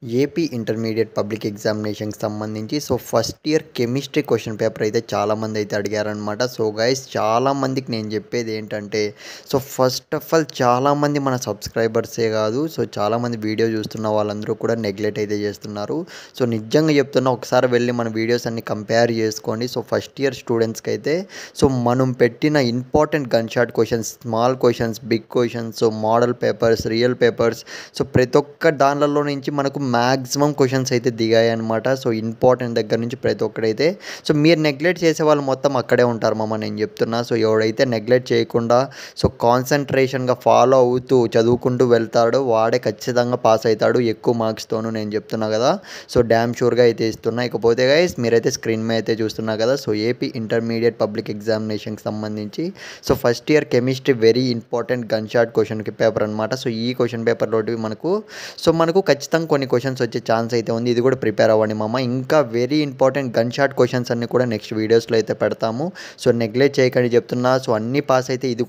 AP intermediate public ఎగ్జామినేషన్‌కి సంబంధించి first year chemistry question paper అయితే చాలామంది అయితే అడిగారనమాట. గైస్ చాలామందికి నేను చెప్పేది ఏంటంటే ఫస్ట్ ఆఫ్ ఆల్ చాలామంది మన సబ్స్క్రైబర్సే కాదు. చాలామంది వీడియో చూస్తున్న వాళ్ళందరూ కూడా నెగ్లెక్ట్ అయితే చేస్తున్నారు. నిజంగా చెప్తున్నా ఒకసారి వెళ్ళి మన వీడియోస్ అన్ని కంపేర్ చేసుకోండి. ఫస్ట్ ఇయర్ స్టూడెంట్స్‌కి అయితే మనం పెట్టిన important gun shot questions, small questions, big questions, model papers, real papers ప్రతి ఒక్క దానిలలో నుంచి మనకు మ్యాక్సిమం క్వెషన్స్ అయితే దిగాయన్నమాట. ఇంపార్టెంట్ దగ్గర నుంచి ప్రతి ఒక్కడైతే మీరు నెగ్లెక్ట్ చేసే వాళ్ళు మొత్తం అక్కడే ఉంటారు మామ, నేను చెప్తున్నా. ఎవడైతే నెగ్లెక్ట్ చేయకుండా కాన్సన్ట్రేషన్గా ఫాలో అవుతూ చదువుకుంటూ వెళ్తాడో వాడే ఖచ్చితంగా పాస్ అవుతాడు ఎక్కువ మార్క్స్తోను, నేను చెప్తున్నా కదా. డ్యామ్ షూర్గా అయితే ఇస్తున్నా. ఇకపోతే గైస్ మీరైతే స్క్రీన్ మీద అయితే చూస్తున్నా కదా. ఏపీ ఇంటర్మీడియట్ పబ్లిక్ ఎగ్జామినేషన్కి సంబంధించి first year chemistry very important gun shot question paper అనమాట. ఈ క్వెషన్ పేపర్లోటి మనకు ఖచ్చితంగా కొన్ని క్వెషన్స్ వచ్చే ఛాన్స్ అయితే ఉంది. ఇది కూడా ప్రిపేర్ అవ్వండి మామ. ఇంకా very important gun shot questions అన్ని కూడా నెక్స్ట్ వీడియోస్లో అయితే పెడతాము. నెగ్లెక్ట్ చేయకండి చెప్తున్నా. అన్నీ పాస్ అయితే ఇది